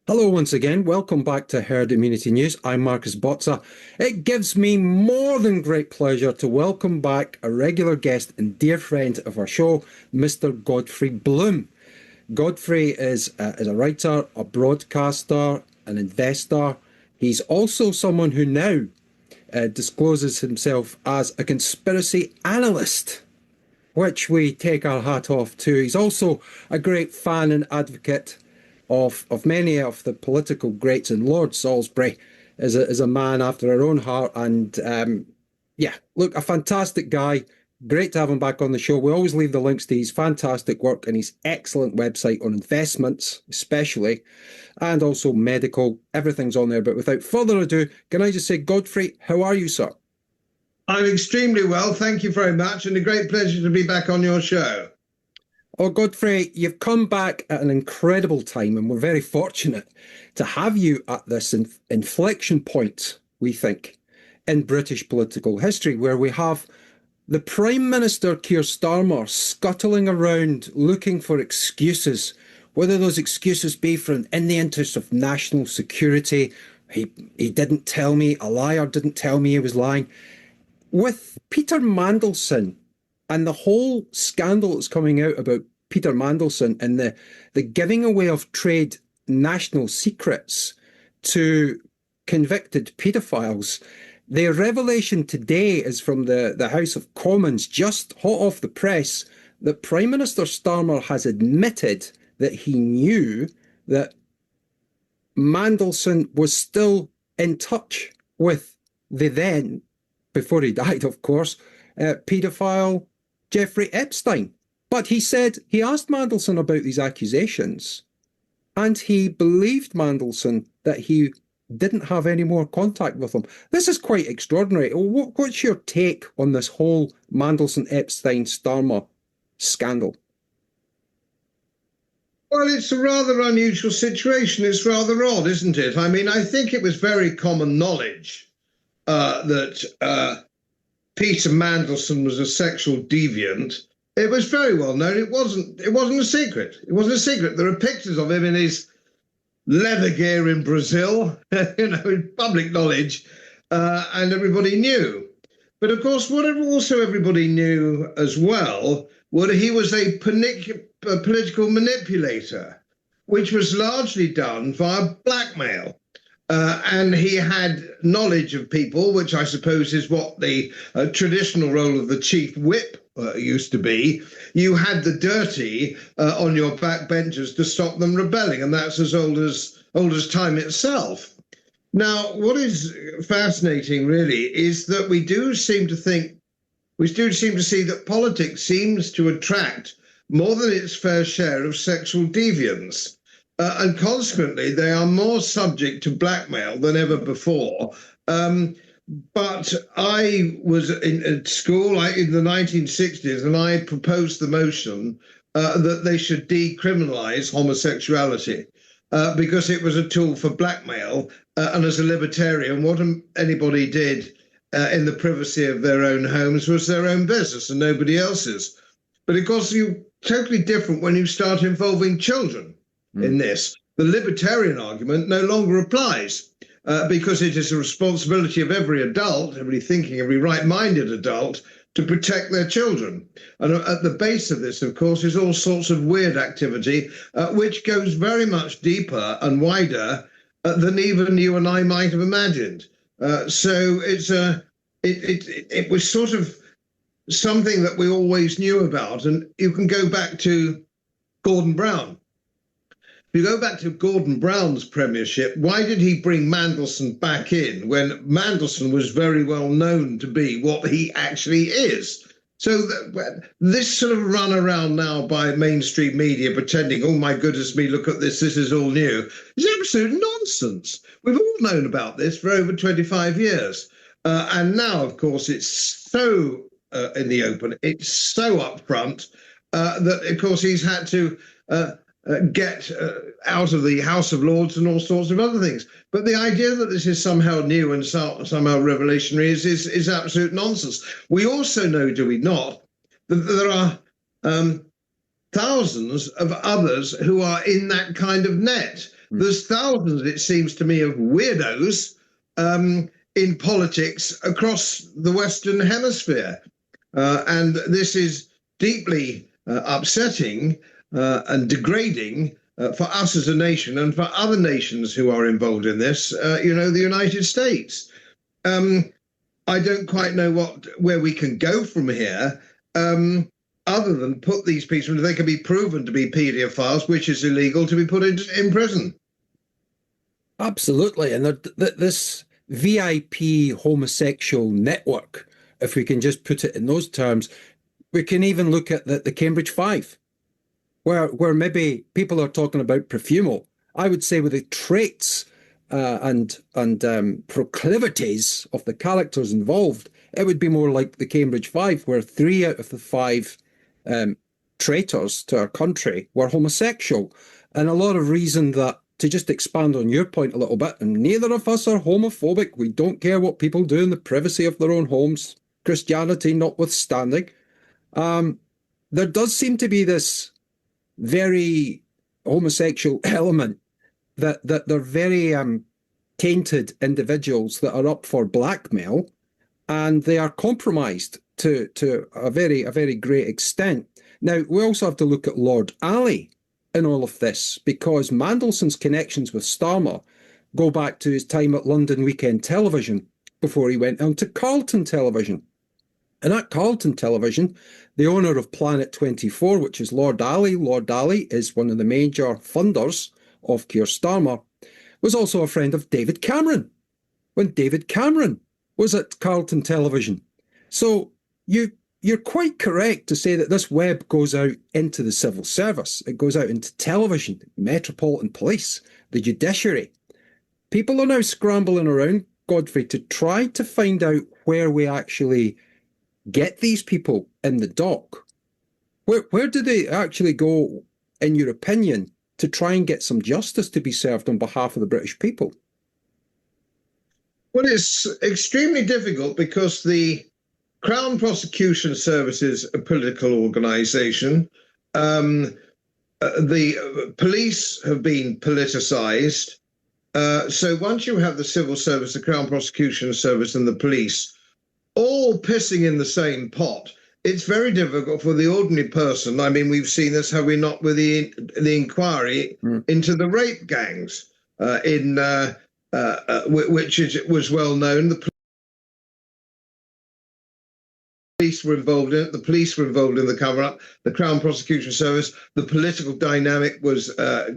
Hello once again. Welcome back to Herd Immunity News. I'm Marcus Bozza. It gives me more than great pleasure to welcome back a regular guest and dear friend of our show, Mr. Godfrey Bloom. Godfrey is a writer, a broadcaster, an investor. He's also someone who now discloses himself as a conspiracy analyst, which we take our hat off to. He's also a great fan and advocate of many of the political greats, and Lord Salisbury is a man after our own heart. And look, a fantastic guy. Great to have him back on the show. We always leave the links to his fantastic work and his excellent website on investments, especially, and also medical. Everything's on there. But without further ado, can I just say, Godfrey, how are you, sir? I'm extremely well. Thank you very much. And a great pleasure to be back on your show. Oh, Godfrey, you've come back at an incredible time, and we're very fortunate to have you at this inflection point, we think, in British political history, where we have the Prime Minister, Keir Starmer, scuttling around looking for excuses, whether those excuses be in the interest of national security. He didn't tell me, a liar didn't tell me he was lying. With Peter Mandelson and the whole scandal that's coming out about Peter Mandelson and the giving away of trade national secrets to convicted paedophiles, the revelation today is from the House of Commons, just hot off the press, that Prime Minister Starmer has admitted that he knew that Mandelson was still in touch with the then, before he died, of course, paedophile Jeffrey Epstein. But he said he asked Mandelson about these accusations, and he believed Mandelson that he didn't have any more contact with him. This is quite extraordinary. What's your take on this whole Mandelson-Epstein-Starmer scandal? Well, it's a rather unusual situation. It's rather odd, isn't it? I mean, I think it was very common knowledge that Peter Mandelson was a sexual deviant. It was very well known. It wasn't a secret. It wasn't a secret. There are pictures of him in his leather gear in Brazil, in public knowledge, and everybody knew. But of course, what also everybody knew as well, he was a political manipulator, which was largely done via blackmail. And he had knowledge of people, which I suppose is what the traditional role of the chief whip used to be. You had the dirty on your backbenchers to stop them rebelling, and that's as old as time itself. Now, what is fascinating, really, is that we do seem to see that politics seems to attract more than its fair share of sexual deviants. And consequently, they are more subject to blackmail than ever before. But I was at school in the 1960s, and I proposed the motion that they should decriminalize homosexuality because it was a tool for blackmail. And as a libertarian, what anybody did in the privacy of their own homes was their own business and nobody else's. But of course, you're totally different when you start involving children in this. The libertarian argument no longer applies because it is a responsibility of every adult, every thinking, every right-minded adult to protect their children. And at the base of this, of course, is all sorts of weird activity, which goes very much deeper and wider than even you and I might have imagined. So it was sort of something that we always knew about. And you can go back to Gordon Brown. If you go back to Gordon Brown's premiership, why did he bring Mandelson back in when Mandelson was very well known to be what he actually is? So this sort of run around now by mainstream media pretending, oh my goodness me, look at this is all new, is absolute nonsense. We've all known about this for over 25 years. And now, of course, it's so in the open, it's so upfront that, of course, he's had to get out of the House of Lords and all sorts of other things. But the idea that this is somehow new and somehow revolutionary is absolute nonsense. We also know, do we not, that there are thousands of others who are in that kind of net. There's thousands, it seems to me, of weirdos in politics across the Western Hemisphere. And this is deeply upsetting and degrading for us as a nation and for other nations who are involved in this, the United States. I don't quite know where we can go from here, other than put these people, they can be proven to be paedophiles, which is illegal, to be put in prison. Absolutely. And this VIP homosexual network, if we can just put it in those terms, we can even look at the Cambridge Five, where maybe people are talking about Profumo. I would say with the traits and proclivities of the characters involved, it would be more like the Cambridge Five, where 3 out of the 5 traitors to our country were homosexual. And a lot of reason that, to just expand on your point a little bit, and neither of us are homophobic. We don't care what people do in the privacy of their own homes, Christianity notwithstanding. There does seem to be this very homosexual element that they're very tainted individuals that are up for blackmail, and they are compromised to a very great extent. Now, we also have to look at Lord Ali in all of this, because Mandelson's connections with Starmer go back to his time at London Weekend Television before he went on to Carlton Television. And at Carlton Television, the owner of Planet 24, which is Lord Ali is one of the major funders of Keir Starmer, was also a friend of David Cameron, when David Cameron was at Carlton Television. So you're quite correct to say that this web goes out into the civil service. It goes out into television, Metropolitan Police, the judiciary. People are now scrambling around, Godfrey, to try to find out where we actually get these people in the dock. Where do they actually go, in your opinion, to try and get some justice to be served on behalf of the British people? Well, it's extremely difficult because the Crown Prosecution Service is a political organisation. The police have been politicised. So once you have the civil service, the Crown Prosecution Service and the police all pissing in the same pot, it's very difficult for the ordinary person. I mean, we've seen this, have we not, with the inquiry into the rape gangs, which was well known. The police were involved in it. The police were involved in the cover-up. The Crown Prosecution Service, the political dynamic was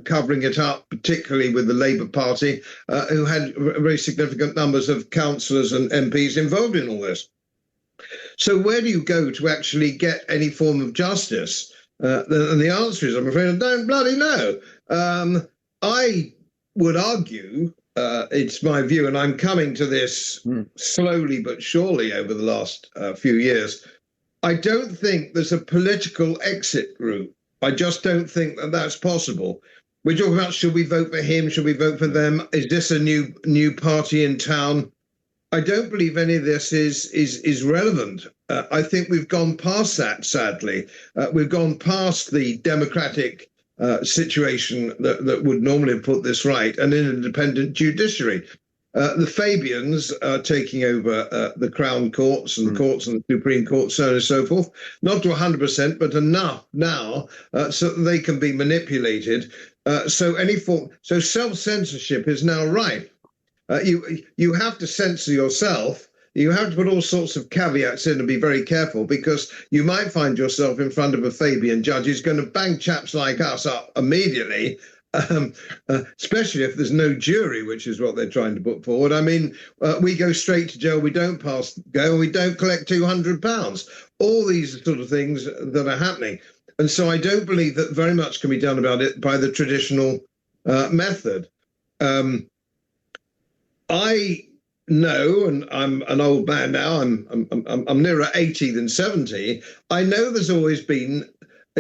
covering it up, particularly with the Labour Party, who had very significant numbers of councillors and MPs involved in all this. So where do you go to actually get any form of justice? And the answer is, I'm afraid, I don't bloody know. I would argue, it's my view, and I'm coming to this slowly but surely over the last few years, I don't think there's a political exit route. I just don't think that that's possible. We're talking about, should we vote for him? Should we vote for them? Is this a new party in town? I don't believe any of this is relevant. I think we've gone past that, sadly. We've gone past the democratic situation that would normally have put this right, and an independent judiciary. The Fabians are taking over the Crown Courts and the courts and the Supreme Court, so on and so forth. Not to 100%, but enough now so that they can be manipulated. So self-censorship is now right. You have to censor yourself. You have to put all sorts of caveats in and be very careful, because you might find yourself in front of a Fabian judge who's going to bang chaps like us up immediately, especially if there's no jury, which is what they're trying to put forward. I mean, we go straight to jail, we don't pass go, and we don't collect £200. All these sort of things that are happening. And so I don't believe that very much can be done about it by the traditional method. I know, and I'm an old man now, I'm nearer 80 than 70. I know there's always been,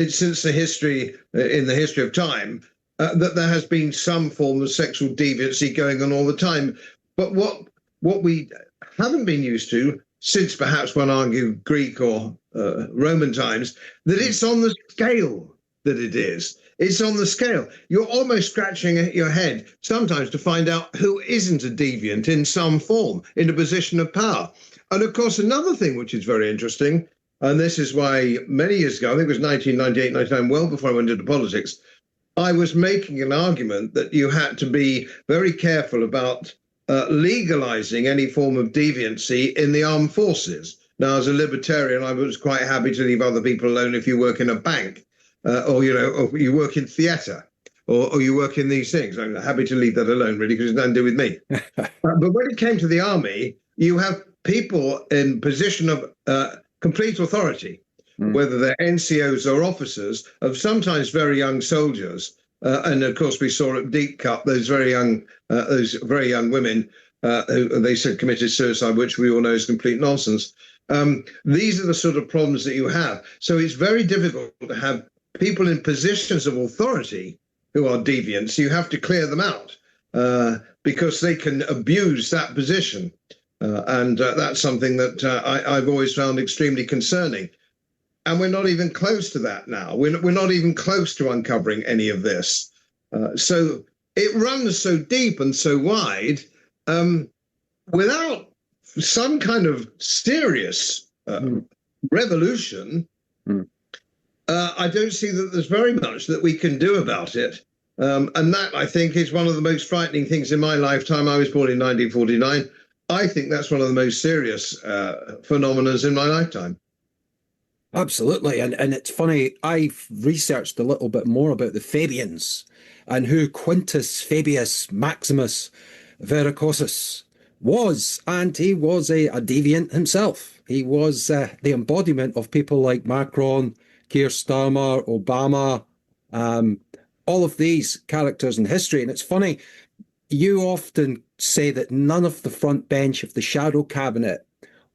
since the history of time, that there has been some form of sexual deviancy going on all the time. But what we haven't been used to, since perhaps one argue Greek or Roman times, that it's on the scale that it is. It's on the scale. You're almost scratching your head sometimes to find out who isn't a deviant in some form, in a position of power. And of course, another thing which is very interesting, and this is why many years ago, I think it was 1998, 99, well before I went into politics, I was making an argument that you had to be very careful about legalizing any form of deviancy in the armed forces. Now, as a libertarian, I was quite happy to leave other people alone if you work in a bank, or you work in theatre, or you work in these things. I'm happy to leave that alone, really, because it's nothing to do with me. But when it came to the army, you have people in position of complete authority, whether they're NCOs or officers, of sometimes very young soldiers. And of course, we saw at Deep Cut those very young women who they said committed suicide, which we all know is complete nonsense. These are the sort of problems that you have. So it's very difficult to have people in positions of authority who are deviants. You have to clear them out because they can abuse that position. And that's something that I've always found extremely concerning. And we're not even close to that now. We're not even close to uncovering any of this. So it runs so deep and so wide without some kind of serious revolution. I don't see that there's very much that we can do about it. And that, I think, is one of the most frightening things in my lifetime. I was born in 1949. I think that's one of the most serious phenomena in my lifetime. Absolutely. And it's funny, I've researched a little bit more about the Fabians and who Quintus Fabius Maximus Verrucosus was. And he was a deviant himself. He was the embodiment of people like Macron, Keir Starmer, Obama, all of these characters in history. And it's funny, you often say that none of the front bench of the shadow cabinet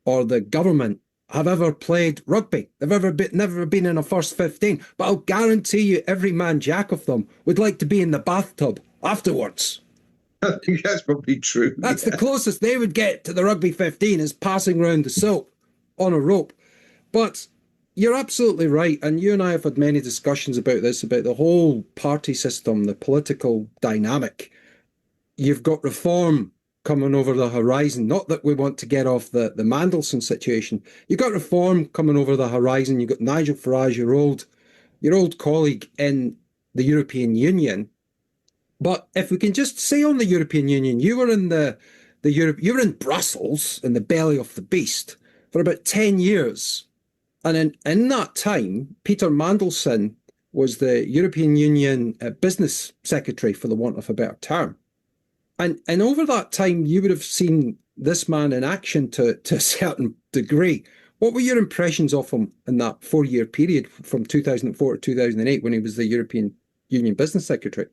or the government have ever played rugby. They've never been in a first 15. But I'll guarantee you every man jack of them would like to be in the bathtub afterwards. I think that's probably true. That's the closest they would get to the rugby 15 is passing around the soap on a rope. But you're absolutely right. And you and I have had many discussions about this, about the whole party system, the political dynamic. You've got reform coming over the horizon. Not that we want to get off the Mandelson situation. You've got reform coming over the horizon. You've got Nigel Farage, your old colleague in the European Union. But if we can just say on the European Union, you were in you were in Brussels, in the belly of the beast, for about 10 years. And in that time, Peter Mandelson was the European Union Business Secretary, for the want of a better term. And over that time, you would have seen this man in action to a certain degree. What were your impressions of him in that 4-year period from 2004 to 2008 when he was the European Union Business Secretary?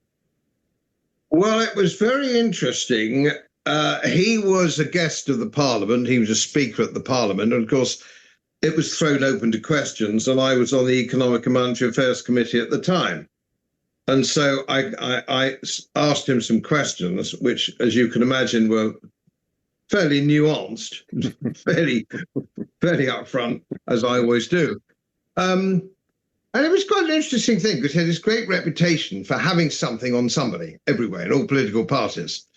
Well, it was very interesting. He was a guest of the Parliament. He was a speaker at the Parliament. And of course, it was thrown open to questions. And I was on the Economic and Monetary Affairs Committee at the time. And so I asked him some questions, which, as you can imagine, were fairly nuanced, fairly upfront, as I always do. And it was quite an interesting thing because he had this great reputation for having something on somebody everywhere in all political parties.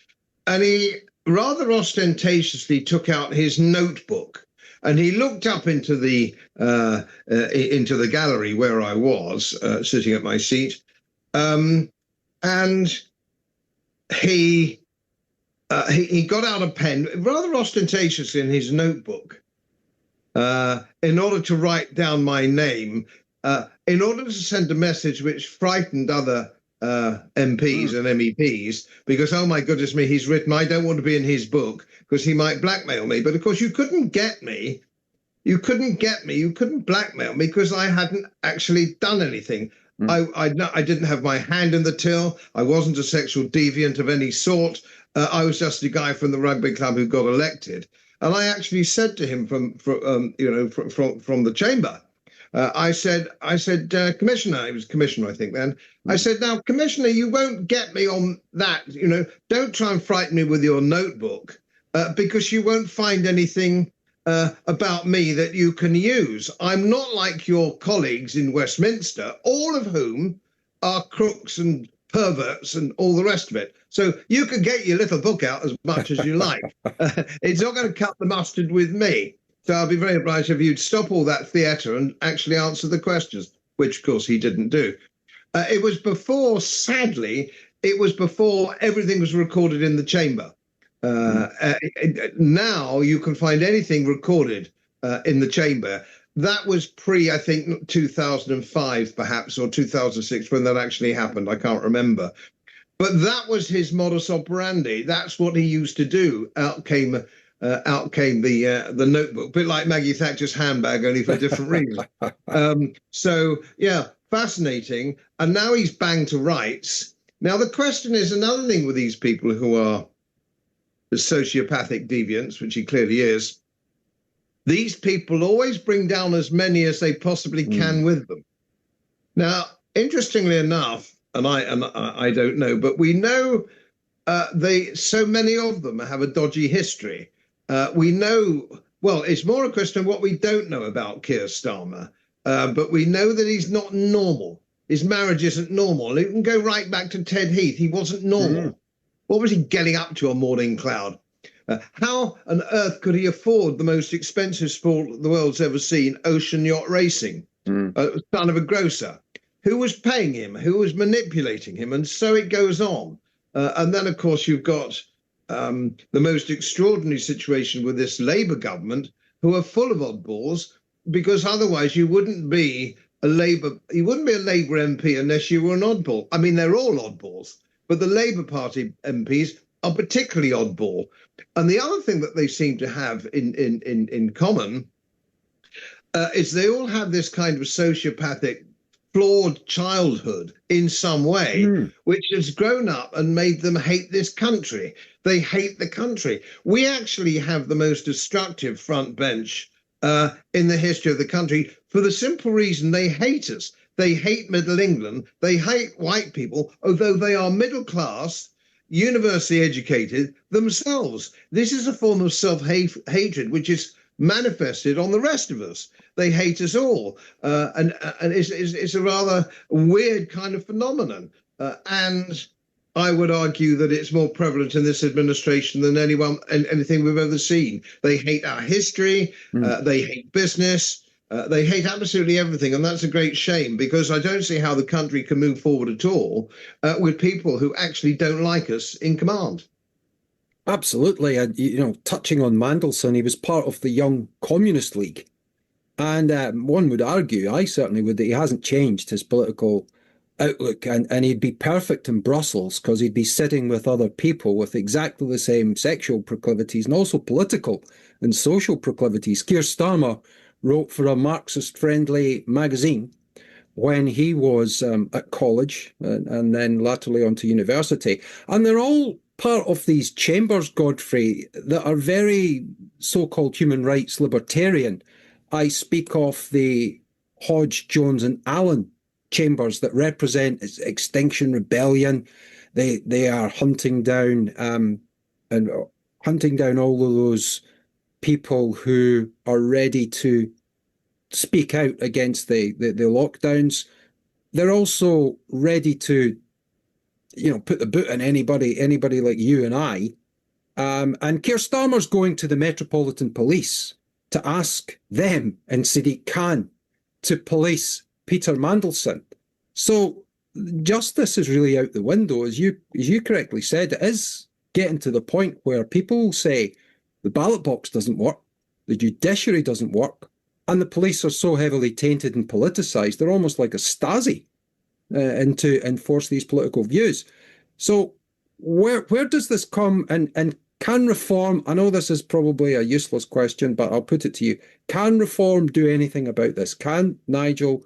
And he rather ostentatiously took out his notebook and he looked up into the gallery where I was sitting at my seat. And he got out a pen rather ostentatiously in his notebook in order to write down my name, in order to send a message which frightened other MPs and MEPs, because, oh my goodness me, he's written, I don't want to be in his book because he might blackmail me. But of course, you couldn't get me. You couldn't blackmail me because I hadn't actually done anything. I didn't have my hand in the till. I wasn't a sexual deviant of any sort. I was just a guy from the rugby club who got elected. And I actually said to him from the chamber, I said, Commissioner, he was Commissioner, I think then. I said, now, Commissioner, you won't get me on that. Don't try and frighten me with your notebook because you won't find anything about me that you can use. I'm not like your colleagues in Westminster, all of whom are crooks and perverts and all the rest of it. So you can get your little book out as much as you like. It's not going to cut the mustard with me. So I'll be very obliged if you'd stop all that theatre and actually answer the questions, which, of course, he didn't do. It was before, sadly, it was before everything was recorded in the chamber. Now you can find anything recorded in the chamber. That was pre, I think, 2005, perhaps, or 2006, when that actually happened. I can't remember. But that was his modus operandi. That's what he used to do. Out came the notebook, a bit like Maggie Thatcher's handbag, only for a different reason. So, yeah, fascinating. And now he's banged to rights. Now, the question is another thing with these people who are the sociopathic deviants, which he clearly is. These people always bring down as many as they possibly can with them. Now, interestingly enough, and I don't know, but we know so many of them have a dodgy history. We know, well, it's more a question of what we don't know about Keir Starmer, but we know that he's not normal. His marriage isn't normal. You can go right back to Ted Heath. He wasn't normal. What was he getting up to on Morning Cloud? How on earth could he afford the most expensive sport the world's ever seen, ocean yacht racing? Son of a grocer. Who was paying him? Who was manipulating him? And so it goes on. And then, of course, you've got the most extraordinary situation with this Labour government, who are full of oddballs, because otherwise you wouldn't be a Labour MP unless you were an oddball. I mean, they're all oddballs, but the Labour Party MPs are particularly oddball. And the other thing that they seem to have in common is they all have this kind of sociopathic, flawed childhood in some way, which has grown up and made them hate this country. They hate the country. We actually have the most destructive front bench in the history of the country for the simple reason they hate us. They hate Middle England. They hate white people, although they are middle class, university educated themselves. This is a form of self-hatred, which is manifested on the rest of us. They hate us all. And it's a rather weird kind of phenomenon. And I would argue that it's more prevalent in this administration than anything we've ever seen. They hate our history. They hate business. They hate absolutely everything. And that's a great shame, because I don't see how the country can move forward at all with people who actually don't like us in command. Absolutely. And, touching on Mandelson, he was part of the Young Communist League. And one would argue, I certainly would, that he hasn't changed his political outlook, and he'd be perfect in Brussels because he'd be sitting with other people with exactly the same sexual proclivities and also political and social proclivities. Keir Starmer wrote for a Marxist-friendly magazine when he was at college and then latterly on to university. And they're all part of these chambers, Godfrey, that are very so-called human rights libertarian. I speak of the Hodge, Jones and Allen chambers that represent Extinction Rebellion. They are hunting down all of those people who are ready to speak out against the lockdowns. They're also ready to, put the boot on anybody like you and I. And Keir Starmer's going to the Metropolitan Police to ask them and Sadiq Khan to police Peter Mandelson. So justice is really out the window, as you correctly said. It is getting to the point where people will say the ballot box doesn't work, the judiciary doesn't work, and the police are so heavily tainted and politicised, they're almost like a Stasi and to enforce these political views. So where does this come, and can reform, I know this is probably a useless question, but I'll put it to you, can reform do anything about this? Can Nigel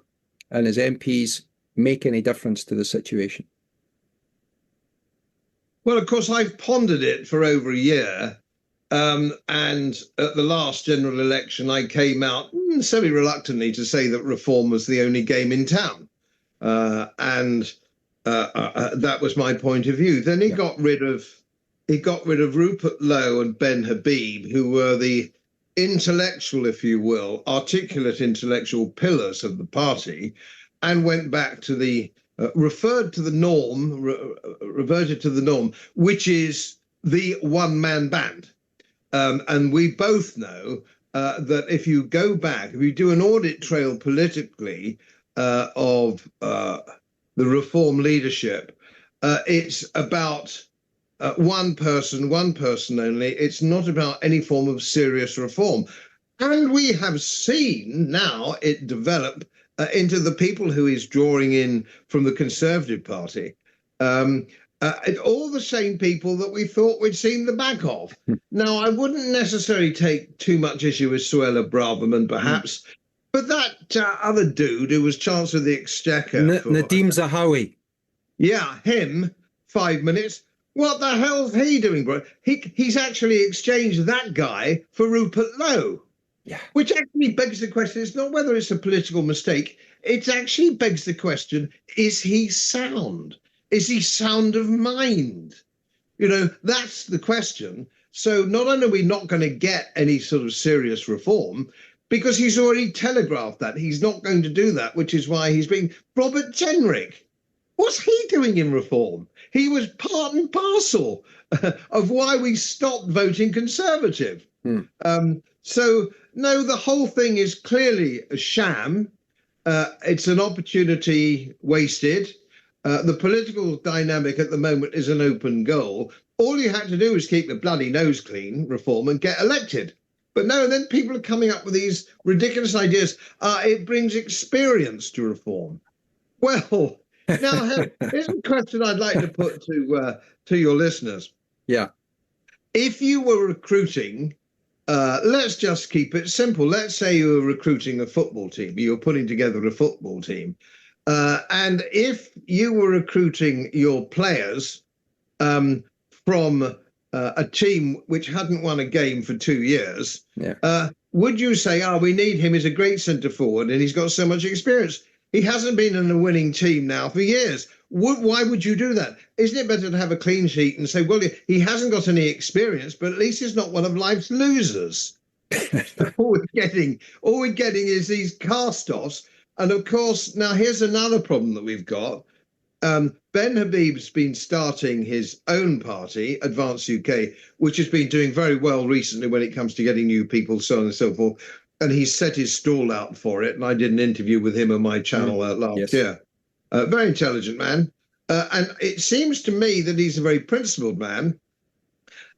and his MPs make any difference to the situation? Well, of course, I've pondered it for over a year. And at the last general election, I came out semi-reluctantly to say that reform was the only game in town. And that was my point of view. Then he got rid of Rupert Lowe and Ben Habib, who were the intellectual, if you will, articulate intellectual pillars of the party, and went back to the reverted to the norm, which is the one-man band. And we both know that if you go back, if you do an audit trail politically of the reform leadership, it's about one person only. It's not about any form of serious reform. And we have seen now it develop into the people who is drawing in from the Conservative Party. All the same people that we thought we'd seen the back of. Now, I wouldn't necessarily take too much issue with Suella Braverman, perhaps, but that other dude who was Chancellor of the Exchequer... Nadeem Zahawi. Yeah, him, 5 minutes. What the hell's he doing, bro? He's actually exchanged that guy for Rupert Lowe. Yeah. Which actually begs the question, it's not whether it's a political mistake, it actually begs the question, is he sound? Is he sound of mind? You know, that's the question. So not only are we not going to get any sort of serious reform, because he's already telegraphed that he's not going to do that, which is why he's being Robert Jenrick. What's he doing in reform? He was part and parcel of why we stopped voting Conservative. So, no, the whole thing is clearly a sham. It's an opportunity wasted. The political dynamic at the moment is an open goal. All you had to do was keep the bloody nose clean, reform, and get elected. But no, then people are coming up with these ridiculous ideas. It brings experience to reform. Well, now, here's a question I'd like to put to your listeners. Yeah. If you were recruiting, let's just keep it simple. Let's say you were recruiting a football team. You were putting together a football team. And if you were recruiting your players from a team which hadn't won a game for 2 years, would you say, we need him, he's a great centre forward and he's got so much experience? He hasn't been in a winning team now for years. Why would you do that? Isn't it better to have a clean sheet and say, well, he hasn't got any experience, but at least he's not one of life's losers? all we're getting is these cast-offs. And of course, now here's another problem that we've got. Ben Habib's been starting his own party, Advance UK, which has been doing very well recently when it comes to getting new people, so on and so forth. And he's set his stall out for it. And I did an interview with him on my channel last year. Very intelligent man. And it seems to me that he's a very principled man.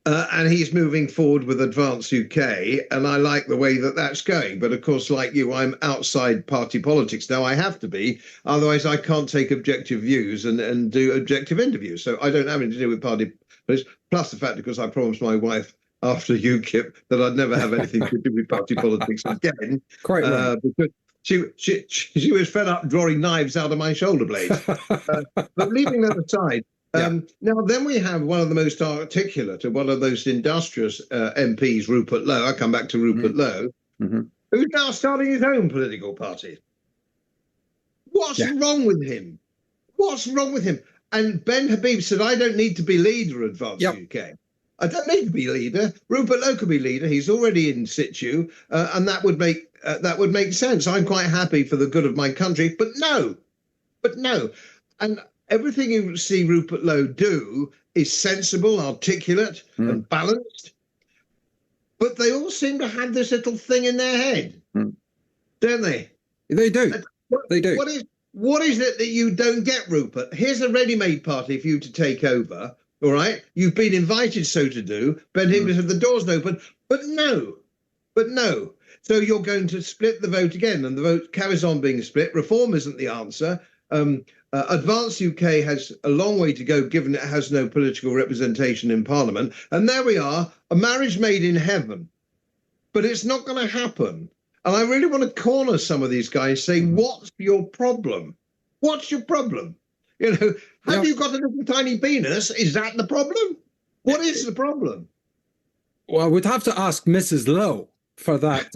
And he's moving forward with Advance UK. And I like the way that that's going. But of course, like you, I'm outside party politics now. I have to be. Otherwise, I can't take objective views and do objective interviews. So I don't have anything to do with party politics. Plus the fact, because I promised my wife after UKIP that I'd never have anything to do with party politics again. Quite right. Because she was fed up drawing knives out of my shoulder blades. But leaving that aside, now then we have one of the most articulate and one of the most industrious MPs, Rupert Lowe. I come back to Rupert Lowe, who's now starting his own political party. What's wrong with him? What's wrong with him? And Ben Habib said, I don't need to be leader of Advance UK. I don't need to be leader. Rupert Lowe could be leader. He's already in situ, and that would make sense. I'm quite happy for the good of my country, but no. And everything you see Rupert Lowe do is sensible, articulate, and balanced. But they all seem to have this little thing in their head, don't they? They do. They do. What is it that you don't get, Rupert? Here's a ready-made party for you to take over. All right, you've been invited so to do. Ben Higgins said the door's open, but no. So you're going to split the vote again, and the vote carries on being split. Reform isn't the answer. Advance UK has a long way to go, given it has no political representation in Parliament. And there we are, a marriage made in heaven. But it's not going to happen. And I really want to corner some of these guys, saying, what's your problem? What's your problem? You know, have you got a little tiny penis? Is that the problem? What is the problem? Well, I would have to ask Mrs. Lowe for that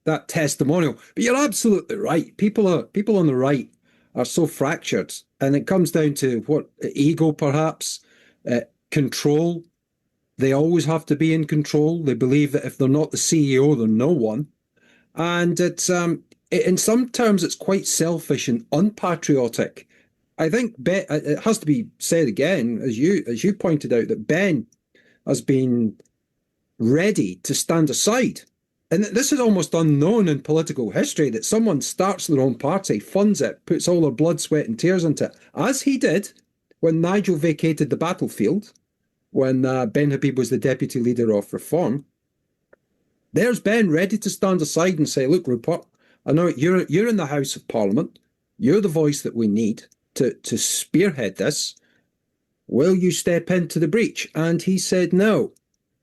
that testimonial. But you're absolutely right. People on the right are so fractured, and it comes down to what ego, perhaps, control, They always have to be in control. They believe that if they're not the CEO, they're no one. And in some terms, it's quite selfish and unpatriotic. I think it has to be said again, as you pointed out, that Ben has been ready to stand aside. And this is almost unknown in political history, that someone starts their own party, funds it, puts all their blood, sweat, and tears into it, as he did when Nigel vacated the battlefield, when Ben Habib was the deputy leader of Reform. There's Ben ready to stand aside and say, look, Rupert, I know you're in the House of Parliament. You're the voice that we need to spearhead this. Will you step into the breach? And he said no.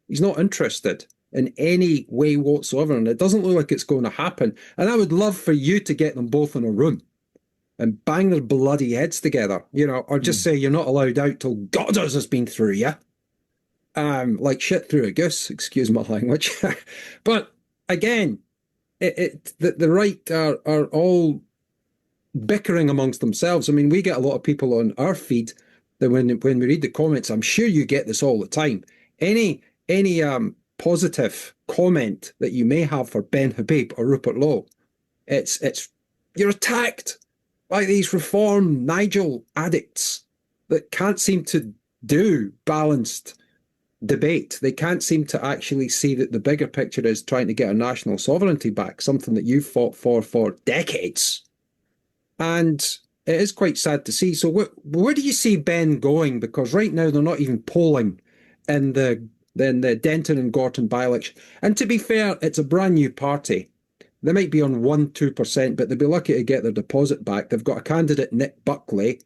He's not interested in any way whatsoever, and it doesn't look like it's going to happen. And I would love for you to get them both in a room and bang their bloody heads together, or just say you're not allowed out till Godders has been through you. Like shit through a goose, excuse my language. But again, the right are all bickering amongst themselves. I mean, we get a lot of people on our feed that when we read the comments, I'm sure you get this all the time. Any positive comment that you may have for Ben Habib or Rupert Lowe, it's you're attacked by these Reform Nigel addicts that can't seem to do balanced debate. They can't seem to actually see that the bigger picture is trying to get our national sovereignty back, something that you've fought for decades. And it is quite sad to see. So where do you see Ben going? Because right now they're not even polling in the Denton and Gorton by-election. And to be fair, it's a brand new party. They might be on 1-2%, but they'll be lucky to get their deposit back. They've got a candidate, Nick Buckley,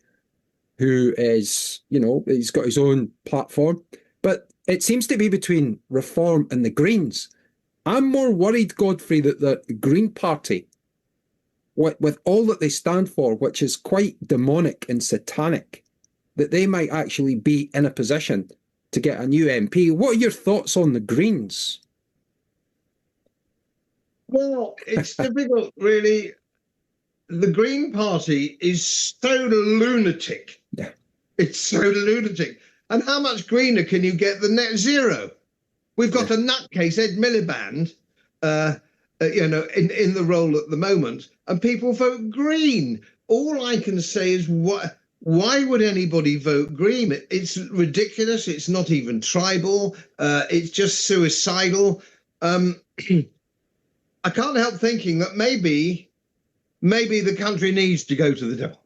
who is, he's got his own platform. But it seems to be between Reform and the Greens. I'm more worried, Godfrey, that the Green Party, with all that they stand for, which is quite demonic and satanic, that they might actually be in a position to get a new MP. What are your thoughts on the Greens? Well, it's difficult, really. The Green Party is so lunatic. Yeah. It's so lunatic. And how much greener can you get than net zero? We've got a nutcase, Ed Miliband, in the role at the moment, and people vote Green. All I can say is, why would anybody vote Green? It's ridiculous. It's not even tribal. It's just suicidal. I can't help thinking that maybe the country needs to go to the devil.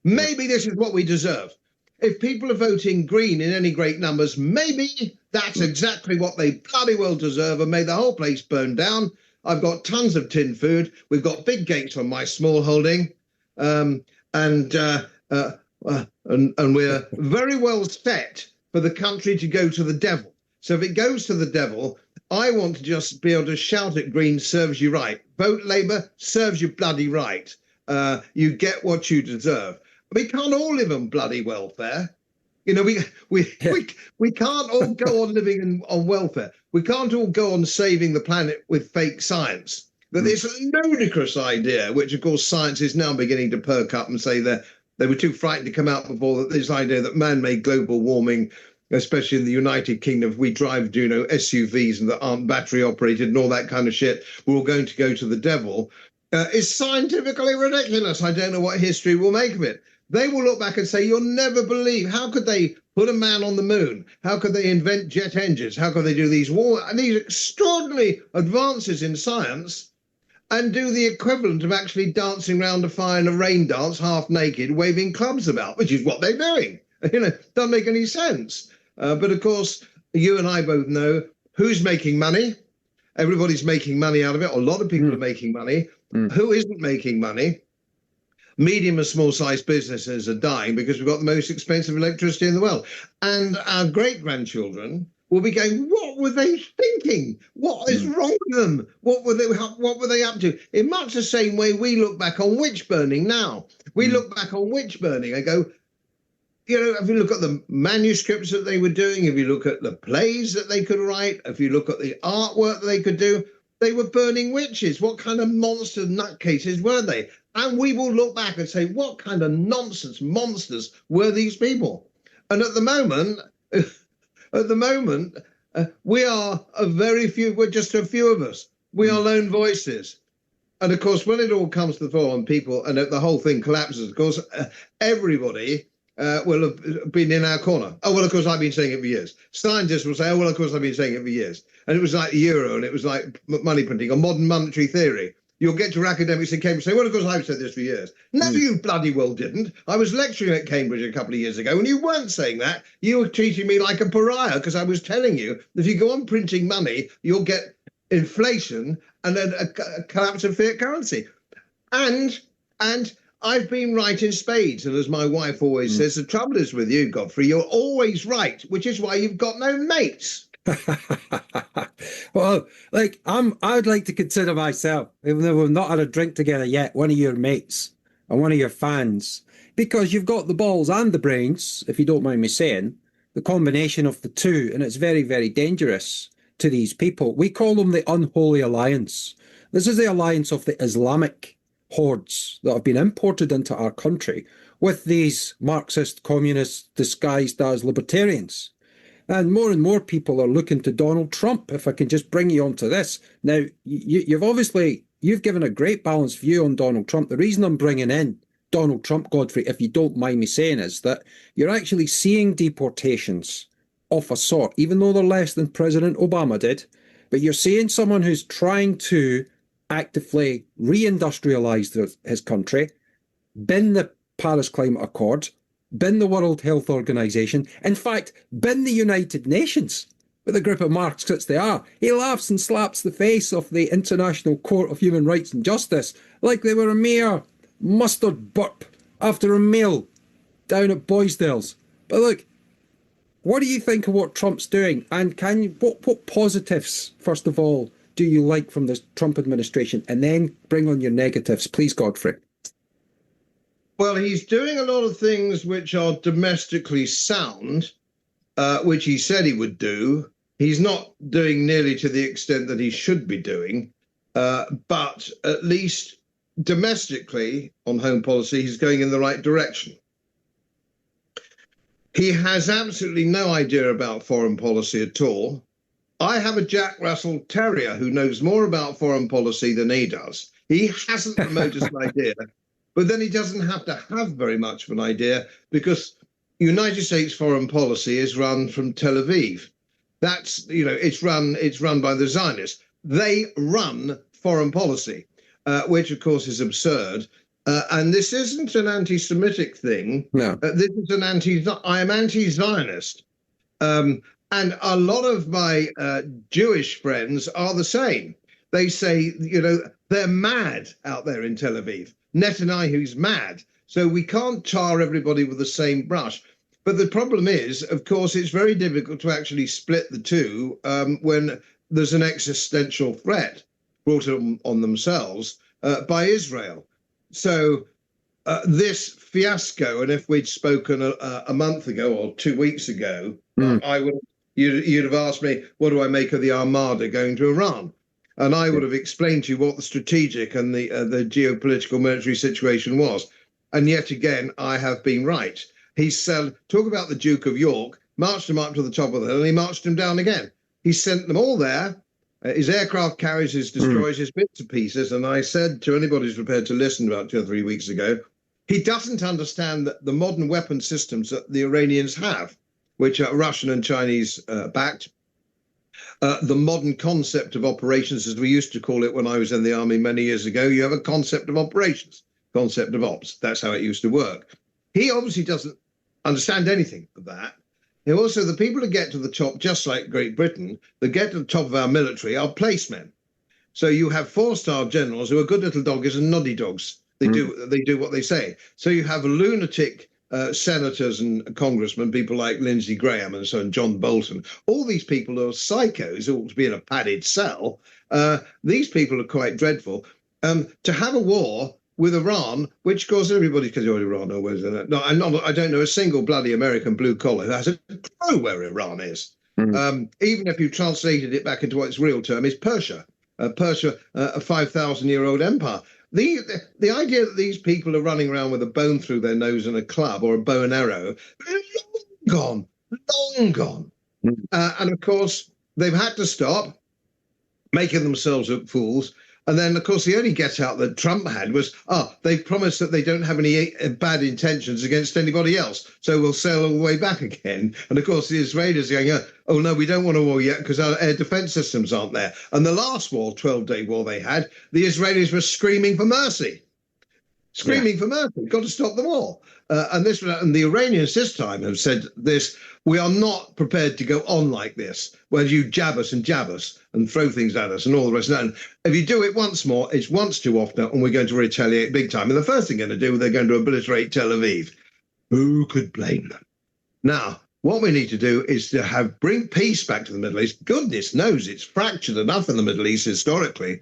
Maybe this is what we deserve. If people are voting Green in any great numbers, maybe that's exactly what they bloody well deserve, and may the whole place burn down. I've got tons of tin food. We've got big gates on my small holding, and we're very well set for the country to go to the devil. So if it goes to the devil, I want to just be able to shout at Green, serves you right. Vote Labour, serves you bloody right. You get what you deserve. We can't all live on bloody welfare. We can't all go on living on welfare. We can't all go on saving the planet with fake science. That this ludicrous idea, which of course science is now beginning to perk up and say that they were too frightened to come out before, that this idea that man-made global warming, especially in the United Kingdom, if we drive SUVs and that aren't battery operated and all that kind of shit, we're all going to go to the devil, is scientifically ridiculous. I don't know what history will make of it. They will look back and say, you'll never believe, how could they put a man on the moon? How could they invent jet engines? How could they do these extraordinary advances in science and do the equivalent of actually dancing around a fire in a rain dance, half naked, waving clubs about, which is what they're doing? Doesn't make any sense. But of course, you and I both know who's making money. Everybody's making money out of it. A lot of people are making money. Who isn't making money? Medium and small sized businesses are dying because we've got the most expensive electricity in the world. And our great-grandchildren will be going, what were they thinking? What is wrong with them? What were they up to? In much the same way we look back on witch burning now. We look back on witch burning and go, if you look at the manuscripts that they were doing, if you look at the plays that they could write, if you look at the artwork that they could do, they were burning witches. What kind of monster nutcases were they? And we will look back and say, what kind of nonsense monsters were these people? And at the moment, At the moment, we are a very few, we're just a few of us. We are lone voices. And of course, when it all comes to the fore and people, and the whole thing collapses, of course, everybody will have been in our corner. Oh, well, of course, I've been saying it for years. Scientists will say, oh, well, of course, I've been saying it for years. And it was like the euro, and it was like money printing or modern monetary theory. You'll get to academics in Cambridge and say, well, of course, I've said this for years. No, you bloody well didn't. I was lecturing at Cambridge a couple of years ago, and you weren't saying that. You were treating me like a pariah because I was telling you that if you go on printing money, you'll get inflation and then a collapse of fiat currency. And I've been right in spades. And as my wife always says, the trouble is with you, Godfrey, you're always right, which is why you've got no mates. Well, like I'd like to consider myself, even though we've not had a drink together yet, one of your mates and one of your fans, because you've got the balls and the brains, if you don't mind me saying, the combination of the two, and it's very, very dangerous to these people. We call them the unholy alliance. This is the alliance of the Islamic hordes that have been imported into our country with these Marxist communists disguised as libertarians. And more people are looking to Donald Trump, if I can just bring you onto this. Now, you've given a great balanced view on Donald Trump. The reason I'm bringing in Donald Trump, Godfrey, if you don't mind me saying, is that you're actually seeing deportations of a sort, even though they're less than President Obama did. But you're seeing someone who's trying to actively reindustrialize his country, bin the Paris Climate Accord, bin the World Health Organization, in fact, bin the United Nations with a group of Marxists they are. He laughs and slaps the face of the International Court of Human Rights and Justice like they were a mere mustard burp after a meal down at Boysdale's. But look, what do you think of what Trump's doing? And what positives, first of all, do you like from this Trump administration? And then bring on your negatives, please, Godfrey. Well, he's doing a lot of things which are domestically sound, which he said he would do. He's not doing nearly to the extent that he should be doing, but at least domestically on home policy, he's going in the right direction. He has absolutely no idea about foreign policy at all. I have a Jack Russell Terrier who knows more about foreign policy than he does. He hasn't the remotest idea. But then he doesn't have to have very much of an idea because United States foreign policy is run from Tel Aviv. That's, it's run by the Zionists. They run foreign policy, which of course is absurd. And this isn't an anti-Semitic thing. No. This is I am anti-Zionist. And a lot of my Jewish friends are the same. They say, they're mad out there in Tel Aviv. Netanyahu's mad. So we can't tar everybody with the same brush. But the problem is, of course, it's very difficult to actually split the two when there's an existential threat brought on themselves by Israel. So this fiasco, and if we'd spoken a month ago or 2 weeks ago, you'd have asked me, what do I make of the Armada going to Iran? And I would have explained to you what the strategic and the geopolitical military situation was. And yet again, I have been right. He said, talk about the Duke of York, marched him up to the top of the hill, and he marched him down again. He sent them all there. His aircraft carries his destroys his bits and pieces. And I said to anybody who's prepared to listen about 2 or 3 weeks ago, he doesn't understand that the modern weapon systems that the Iranians have, which are Russian and Chinese backed. The modern concept of operations, as we used to call it when I was in the army many years ago, you have a concept of operations, concept of ops. That's how it used to work. He obviously doesn't understand anything of that. And also, the people who get to the top, just like Great Britain, that get to the top of our military are placemen. So you have 4-star generals who are good little doggies and noddy dogs. They do what they say. So you have lunatic senators and congressmen, people like Lindsey Graham and so on, John Bolton, all these people are psychos who ought to be in a padded cell. These people are quite dreadful. To have a war with Iran, which of course everybody can do Iran or where's no, I don't know a single bloody American blue collar who has a clue where Iran is. Even if you translated it back into what its real term is, Persia. Persia, a 5,000-year-old empire. The idea that these people are running around with a bone through their nose and a club or a bow and arrow, long gone. And of course, they've had to stop making themselves look fools. And then, of course, the only get out that Trump had was, they've promised that they don't have any bad intentions against anybody else. So we'll sail all the way back again. And of course, the Israelis are going, oh, no, we don't want a war yet because our air defense systems aren't there. And the last war, 12-day war they had, the Israelis were screaming for mercy. Screaming for mercy. Got to stop the war. And the Iranians this time have said this: we are not prepared to go on like this, where you jab us and throw things at us and all the rest of that. And if you do it once more, it's once too often, and we're going to retaliate big time. And the first thing they're going to do, they're going to obliterate Tel Aviv. Who could blame them? Now, what we need to do is to bring peace back to the Middle East. Goodness knows it's fractured enough in the Middle East historically.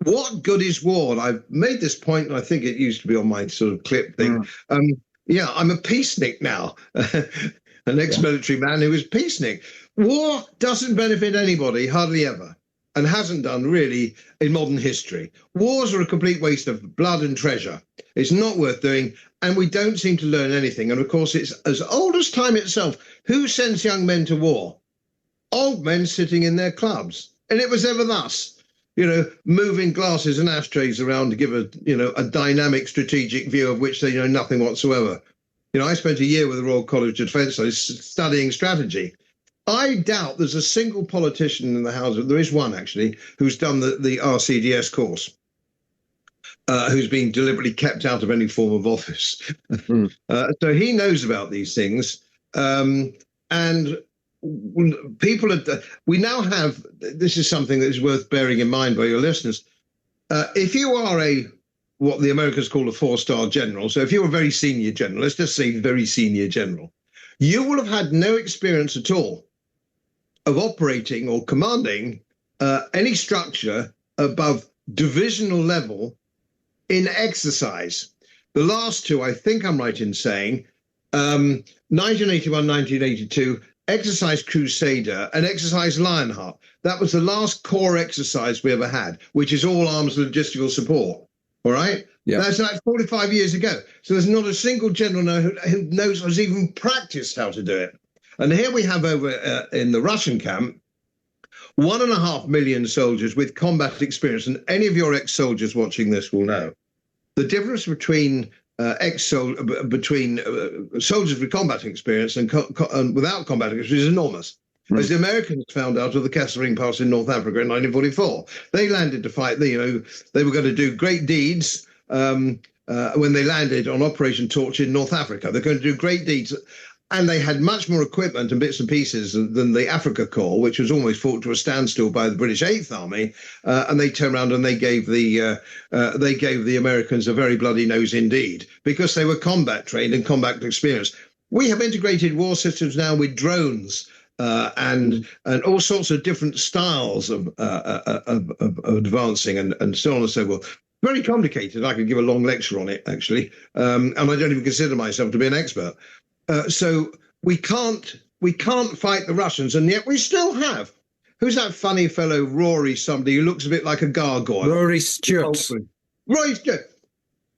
What good is war? And I've made this point, and I think it used to be on my sort of clip thing. I'm a peacenik now, an ex-military man who was peacenik. War doesn't benefit anybody, hardly ever, and hasn't done really in modern history. Wars are a complete waste of blood and treasure. It's not worth doing, and we don't seem to learn anything. And of course, it's as old as time itself. Who sends young men to war? Old men sitting in their clubs. And it was ever thus. Moving glasses and ashtrays around to give a dynamic strategic view of which they know nothing whatsoever. I spent a year with the Royal College of Defence studying strategy. I doubt there's a single politician in the House, there is one actually, who's done the RCDS course, who's been deliberately kept out of any form of office. So he knows about these things. And we now have, this is something that is worth bearing in mind by your listeners. If you are what the Americans call a 4-star general, so if you're a very senior general, let's just say very senior general, you will have had no experience at all of operating or commanding any structure above divisional level in exercise. The last two, I think I'm right in saying, 1981, 1982, Exercise Crusader and Exercise Lionheart. That was the last core exercise we ever had, which is all arms logistical support. All right? Yeah. That's like 45 years ago. So there's not a single general who knows or has even practiced how to do it. And here we have over in the Russian camp, 1.5 million soldiers with combat experience. And any of your ex-soldiers watching this will know the difference between soldiers with combat experience and without combat experience is enormous. As the Americans found out of the Kesselring Pass in North Africa in 1944, they landed to fight. They were going to do great deeds when they landed on Operation Torch in North Africa. They're going to do great deeds, and they had much more equipment and bits and pieces than the Africa Corps, which was almost fought to a standstill by the British Eighth Army. And they turned around and they gave the Americans a very bloody nose indeed, because they were combat trained and combat experienced. We have integrated war systems now with drones. And all sorts of different styles of advancing and so on and so forth. Very complicated. I could give a long lecture on it, actually, and I don't even consider myself to be an expert. So we can't fight the Russians, and yet we still have. Who's that funny fellow, Rory? Somebody who looks a bit like a gargoyle. Rory Stewart. Rory Stewart.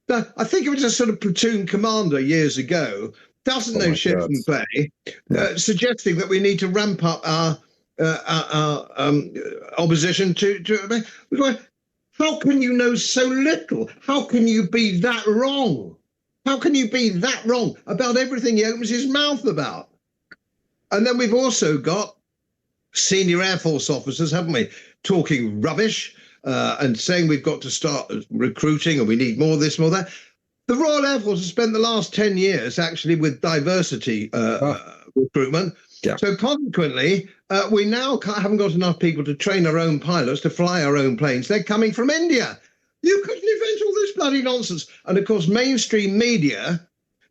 I think it was a sort of platoon commander years ago. Doesn't know shit from play, suggesting that we need to ramp up our opposition to. How can you know so little? How can you be that wrong? How can you be that wrong about everything he opens his mouth about? And then we've also got senior Air Force officers, haven't we, talking rubbish and saying we've got to start recruiting and we need more of this, more of that. The Royal Air Force has spent the last 10 years actually with diversity recruitment. Yeah. So consequently, we now haven't got enough people to train our own pilots, to fly our own planes. They're coming from India. You couldn't invent all this bloody nonsense. And of course, mainstream media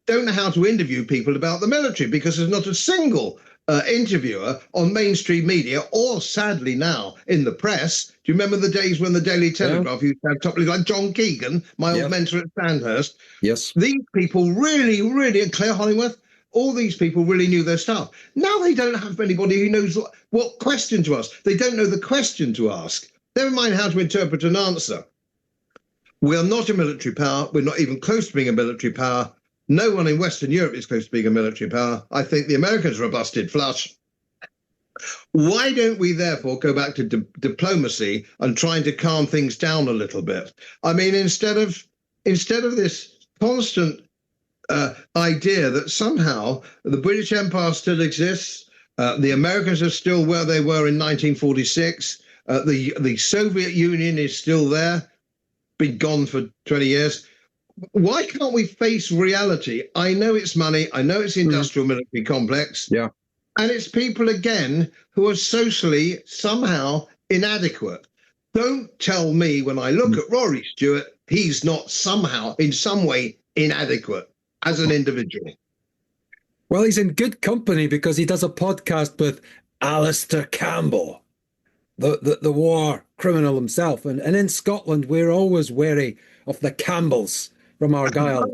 don't know how to interview people about the military, because there's not a single interviewer on mainstream media, or sadly now in the press. Do you remember the days when the Daily Telegraph used to have somebody like John Keegan, my old mentor at Sandhurst? Yes. These people really, and Claire Hollingworth, all these people really knew their stuff. Now they don't have anybody who knows what question to ask. They don't know the question to ask. Never mind how to interpret an answer. We are not a military power. We're not even close to being a military power. No one in Western Europe is close to being a military power. I think the Americans are a busted flush. Why don't we therefore go back to diplomacy and trying to calm things down a little bit? I mean, instead of this constant idea that somehow the British Empire still exists, the Americans are still where they were in 1946, the Soviet Union is still there, been gone for 20 years. Why can't we face reality? I know it's money, I know it's the industrial military complex, Yeah. and it's people again who are socially somehow inadequate. Don't tell me when I look at Rory Stewart, he's not somehow in some way inadequate as an individual. Well, he's in good company because he does a podcast with Alistair Campbell, the war criminal himself. And in Scotland, we're always wary of the Campbells from Argyll.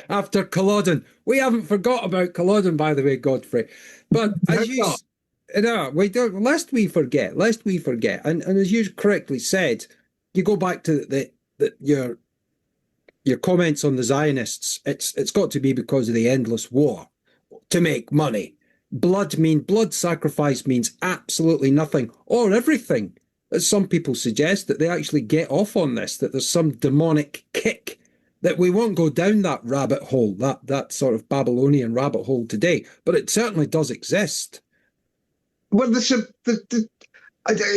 After Culloden. We haven't forgot about Culloden, by the way, Godfrey. But as you no, we don't, lest we forget. And as you correctly said, you go back to your comments on the Zionists. It's got to be because of the endless war to make money. Blood sacrifice means absolutely nothing or everything. As some people suggest that they actually get off on this, that there's some demonic kick, that we won't go down that rabbit hole, that sort of Babylonian rabbit hole today, but it certainly does exist. Well,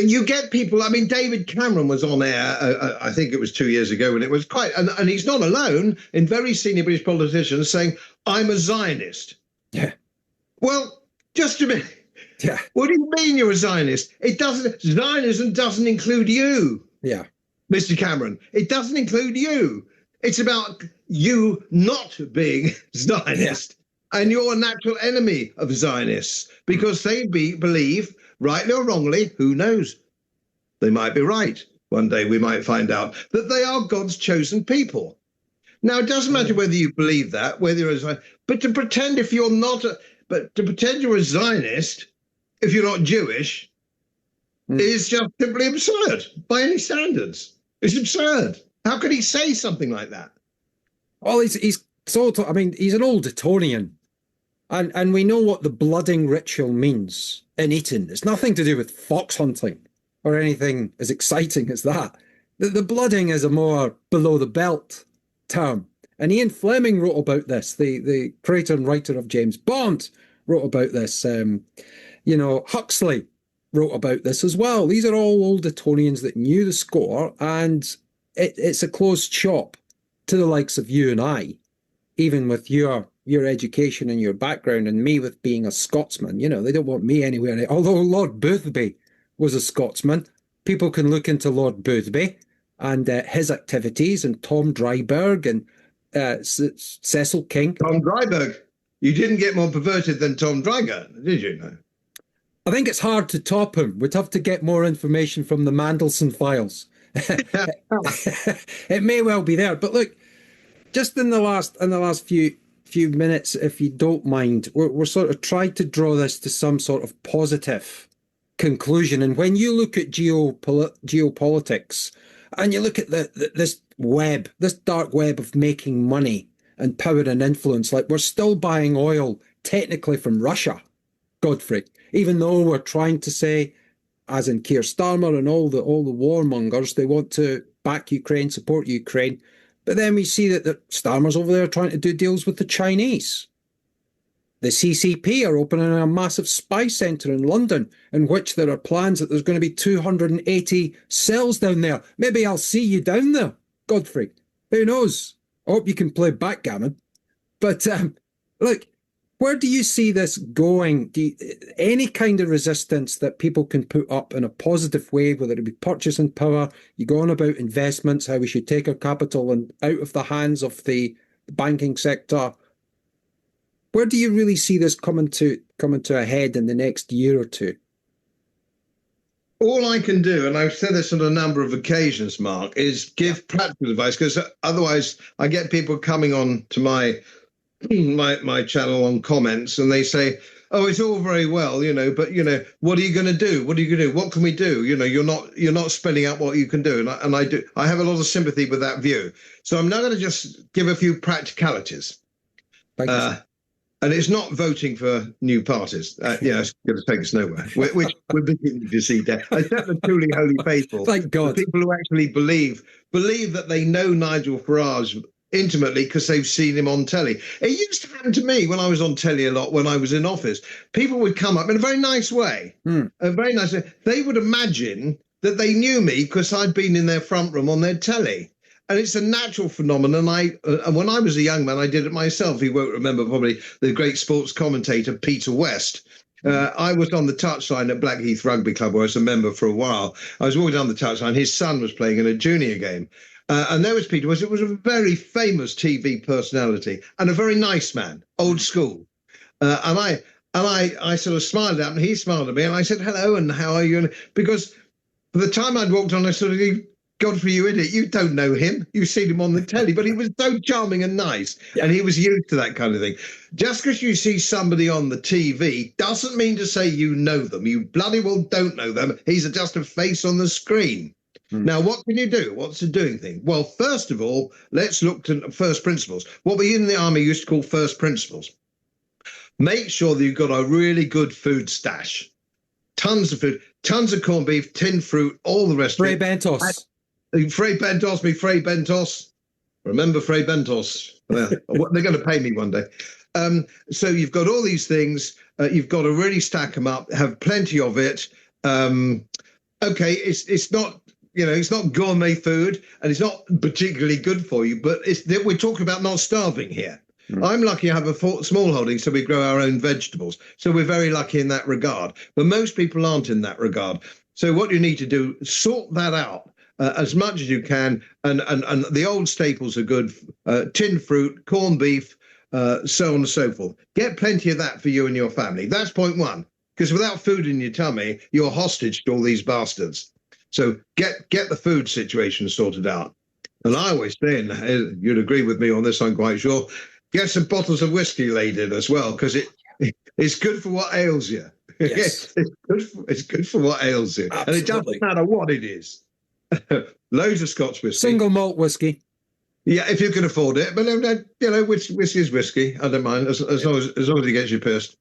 you get people. I mean, David Cameron was on air, I think it was 2 years ago, and it was quite, and he's not alone in very senior British politicians saying, I'm a Zionist. Yeah. Well, just a minute. Yeah. What do you mean you're a Zionist? Zionism doesn't include you. Yeah. Mr. Cameron, it doesn't include you. It's about you not being Zionist, and you're a natural enemy of Zionists because they believe, rightly or wrongly, who knows? They might be right. One day we might find out that they are God's chosen people. Now, it doesn't matter whether you believe that, whether you're a Zionist, but to pretend you're a Zionist if you're not Jewish is just simply absurd by any standards. It's absurd. How could he say something like that? Well, he's an old Etonian. And we know what the blooding ritual means in Eton. It's nothing to do with fox hunting or anything as exciting as that. The blooding is a more below the belt term. And Ian Fleming wrote about this. The creator and writer of James Bond wrote about this. Huxley wrote about this as well. These are all old Etonians that knew the score, and it's a closed shop to the likes of you and I, even with your education and your background, and me with being a Scotsman. They don't want me anywhere. Although Lord Boothby was a Scotsman, people can look into Lord Boothby and his activities, and Tom Dryburgh and Cecil King. Tom Dryburgh. You didn't get more perverted than Tom Dryburgh, did you? No. I think it's hard to top him. We'd have to get more information from the Mandelson files. It may well be there, but look, just in the last few minutes, if you don't mind, we're sort of trying to draw this to some sort of positive conclusion. And when you look at geopolitics, and you look at this dark web of making money and power and influence, like we're still buying oil technically from Russia, Godfrey, even though we're trying to say, as in Keir Starmer and all the warmongers, they want to back Ukraine, support Ukraine. But then we see that Starmer's over there trying to do deals with the Chinese. The CCP are opening a massive spy centre in London, in which there are plans that there's going to be 280 cells down there. Maybe I'll see you down there, Godfrey. Who knows? I hope you can play backgammon. But look, where do you see this going? Any kind of resistance that people can put up in a positive way, whether it be purchasing power, you go on about investments, how we should take our capital and out of the hands of the banking sector. Where do you really see this coming to a head in the next year or two? All I can do, and I've said this on a number of occasions, Mark, is give practical advice, because otherwise I get people coming on to my channel on comments, and they say, "Oh, it's all very well, but what are you going to do? What are you going to do? What can we do? You're not spelling out what you can do." And I have a lot of sympathy with that view. So I'm now going to just give a few practicalities. And it's not voting for new parties. It's going to take us nowhere. Which we're beginning to see there. Except the truly holy faithful. Thank God. The people who actually believe that they know Nigel Farage intimately because they've seen him on telly. It used to happen to me when I was on telly a lot when I was in office. People would come up in a very nice way. A very nice way. They would imagine that they knew me because I'd been in their front room on their telly. And it's a natural phenomenon. And when I was a young man, I did it myself. You won't remember probably the great sports commentator, Peter West. I was on the touchline at Blackheath Rugby Club, where I was a member for a while. I was walking down the touchline. His son was playing in a junior game. And there was Peter West. It was a very famous TV personality and a very nice man, old school. And I sort of smiled at him, and he smiled at me. And I said, hello, and how are you? And because by the time I'd walked on, I sort of, Godfrey, you idiot, you don't know him. You've seen him on the telly, but he was so charming and nice. Yeah. And he was used to that kind of thing. Just because you see somebody on the TV doesn't mean to say you know them. You bloody well don't know them. He's just a face on the screen. Now, what can you do? What's the doing thing? Well, first of all, let's look to first principles. What we in the army used to call first principles. Make sure that you've got a really good food stash. Tons of food, tons of corned beef, tinned fruit, all the rest of it. Fray Bentos. Remember Fray Bentos? Well, they're going to pay me one day. So you've got all these things. You've got to really stack them up. Have plenty of it. Okay, it's not it's not gourmet food, and it's not particularly good for you. But we're talking about not starving here. I'm lucky I have a small holding, so we grow our own vegetables. So we're very lucky in that regard. But most people aren't in that regard. So what you need to do, sort that out. As much as you can, and the old staples are good, tinned fruit, corned beef, so on and so forth. Get plenty of that for you and your family. That's point one, because without food in your tummy, you're hostage to all these bastards. So get the food situation sorted out. And I always say, and you'd agree with me on this, I'm quite sure, get some bottles of whiskey laid in as well, because it's good for what ails you. Yes. It's good for what ails you. Absolutely. And it doesn't matter what it is. Loads of Scotch whiskey. Single malt whiskey. Yeah, if you can afford it. But whiskey is whiskey. I don't mind as long as it gets you pissed.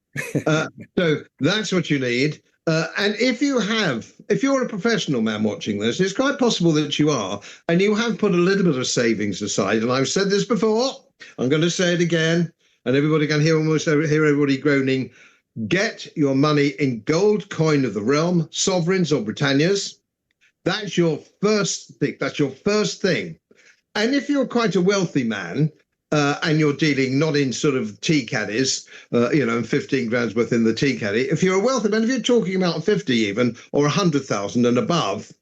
So that's what you need. And if you're a professional man watching this, it's quite possible that you are, and you have put a little bit of savings aside. And I've said this before. I'm going to say it again, and everybody can hear everybody groaning. Get your money in gold coin of the realm, sovereigns or Britannias. That's your first thing. That's your first thing. And if you're quite a wealthy man and you're dealing not in sort of tea caddies, and 15 grand's worth in the tea caddy, if you're a wealthy man, if you're talking about 50 even or 100,000 and above,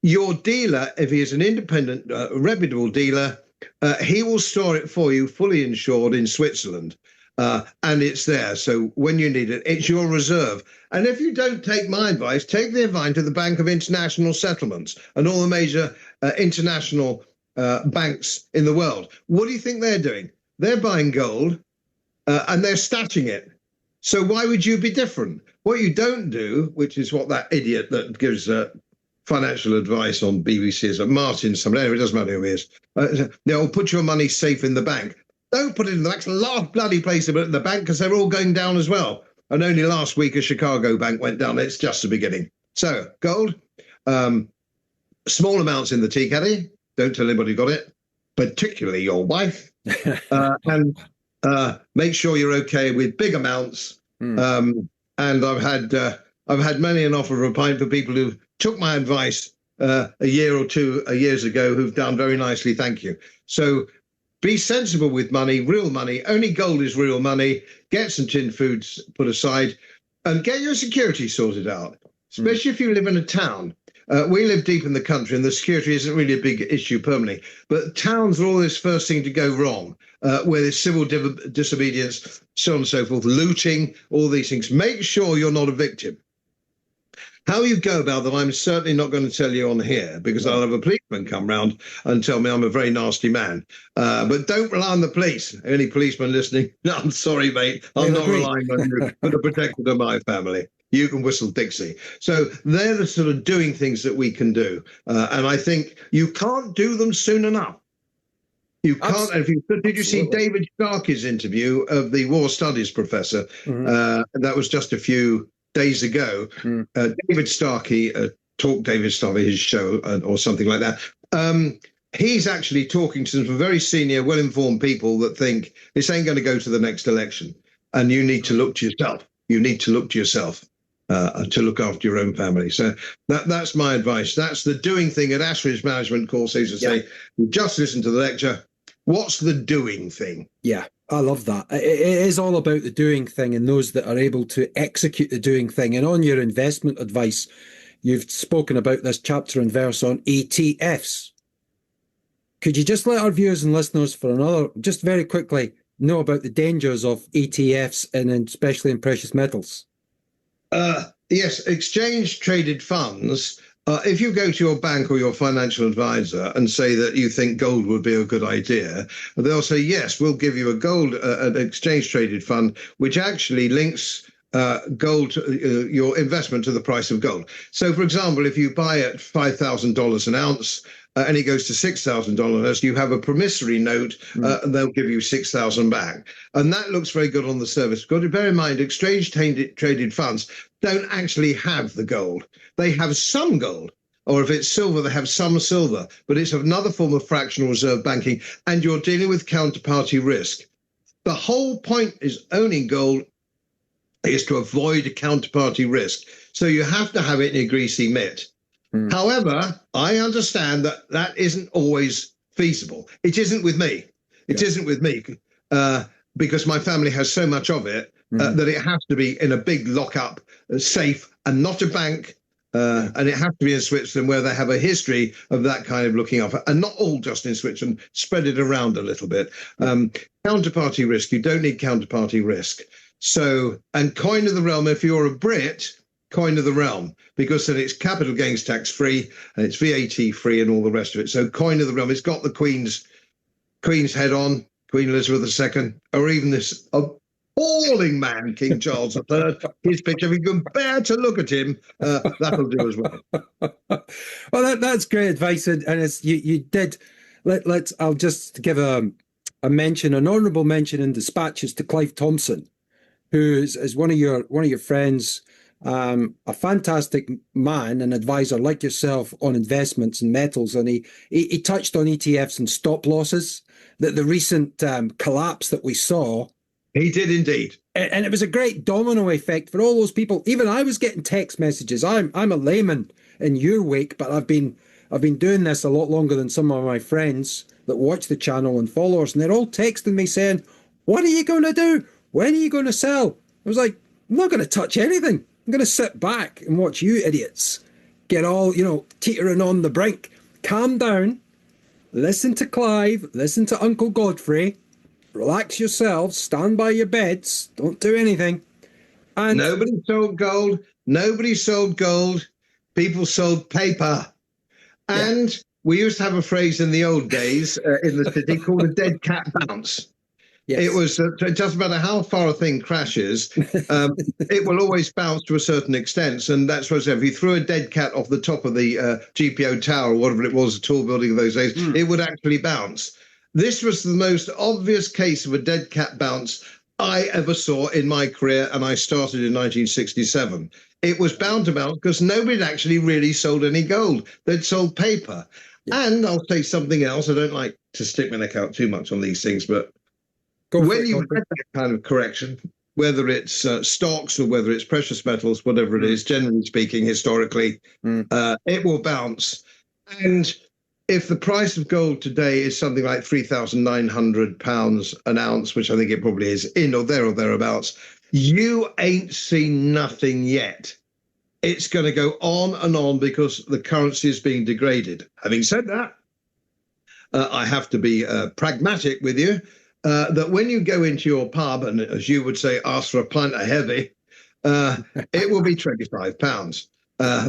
your dealer, if he is an independent, reputable dealer, he will store it for you fully insured in Switzerland. And it's there. So when you need it, it's your reserve. And if you don't take my advice, take the advice of the Bank of International Settlements and all the major international banks in the world. What do you think they're doing? They're buying gold and they're stashing it. So why would you be different? What you don't do, which is what that idiot that gives financial advice on BBC is, Martin, somebody, it doesn't matter who he is, they'll put your money safe in the bank. Don't put it in the bank. It's a large bloody place to put it in the bank because they're all going down as well. And only last week a Chicago bank went down. It's just the beginning. So gold, small amounts in the tea caddy. Don't tell anybody you got it, particularly your wife. And make sure you're okay with big amounts. And I've had many an offer of a pint for people who took my advice a year or two years ago who've done very nicely. Thank you. So be sensible with money, real money. Only gold is real money. Get some tinned foods put aside and get your security sorted out, especially if you live in a town. We live deep in the country and the security isn't really a big issue permanently. But towns are always first thing to go wrong, where there's civil disobedience, so on and so forth, looting, all these things. Make sure you're not a victim. How you go about that, I'm certainly not going to tell you on here because I'll have a policeman come round and tell me I'm a very nasty man. But don't rely on the police. Any policeman listening, no, I'm sorry, mate. I'm not relying on you for the protection of my family. You can whistle Dixie. So they're the sort of doing things that we can do. And I think you can't do them soon enough. You can't. Did you see David Starkey's interview of the war studies professor? That was just a few days ago. David Starkey, David Starkey, his show or something like that. He's actually talking to some very senior, well-informed people that think this ain't going to go to the next election, and you need to look to yourself. You need to look to yourself to look after your own family. So that's my advice. That's the doing thing at Ashridge Management course. Is to say, just listen to the lecture. What's the doing thing? Yeah, I love that. It is all about the doing thing and those that are able to execute the doing thing. And on your investment advice, you've spoken about this chapter and verse on ETFs. Could you just let our viewers and listeners just very quickly, know about the dangers of ETFs and especially in precious metals? Yes, exchange traded funds. If you go to your bank or your financial advisor and say that you think gold would be a good idea, they'll say, yes, we'll give you an exchange traded fund, which actually links gold, your investment to the price of gold. So, for example, if you buy at $5,000 an ounce and it goes to $6,000, you have a promissory note and they'll give you 6,000 back. And that looks very good on the surface. Got to bear in mind, exchange traded funds don't actually have the gold. They have some gold, or if it's silver, they have some silver, but it's another form of fractional reserve banking, and you're dealing with counterparty risk. The whole point is owning gold is to avoid counterparty risk. So you have to have it in a greasy mitt. However, I understand that isn't always feasible. It isn't with me. It isn't with me because my family has so much of it that it has to be in a big lockup safe and not a bank. And it has to be in Switzerland where they have a history of that kind of looking up, and not all just in Switzerland, spread it around a little bit. Counterparty risk, you don't need counterparty risk. So, and coin of the realm, if you're a Brit, coin of the realm, because then it's capital gains tax free and it's VAT free and all the rest of it. So coin of the realm, it's got the Queen's head on, Queen Elizabeth II, or even this appalling man, King Charles III, his picture. If you can bear to look at him, that'll do as well. Well, that's great advice, and it's you did. I'll just give a mention, an honourable mention in dispatches to Clive Thompson, who is one of your friends, a fantastic man and advisor like yourself on investments and metals, and he touched on ETFs and stop losses. That the recent collapse that we saw. He did indeed. And it was a great domino effect for all those people. Even I was getting text messages. I'm a layman in your wake, but I've been doing this a lot longer than some of my friends that watch the channel and followers, and they're all texting me saying, "What are you going to do? When are you going to sell?" I was like, "I'm not going to touch anything. I'm going to sit back and watch you idiots get all, teetering on the brink. Calm down. Listen to Clive. Listen to Uncle Godfrey. Relax yourselves, stand by your beds, don't do anything." And nobody sold gold. Nobody sold gold. People sold paper. And we used to have a phrase in the old days in the city called a dead cat bounce. Yes. It was just matter how far a thing crashes, it will always bounce to a certain extent. And that's what I said. If you threw a dead cat off the top of the GPO tower, or whatever it was, a tall building of those days, it would actually bounce. This was the most obvious case of a dead cat bounce I ever saw in my career, and I started in 1967. It was bound to bounce because nobody had actually really sold any gold. They'd sold paper. Yeah. And I'll say something else. I don't like to stick my neck out too much on these things, but when you get that kind of correction, whether it's stocks or whether it's precious metals, whatever it is, generally speaking, historically, it will bounce. And if the price of gold today is something like £3,900 an ounce, which I think it probably is, in or thereabouts, you ain't seen nothing yet. It's going to go on and on because the currency is being degraded. Having said that, I have to be pragmatic with you, that when you go into your pub and, as you would say, ask for a pint of heavy, it will be £25.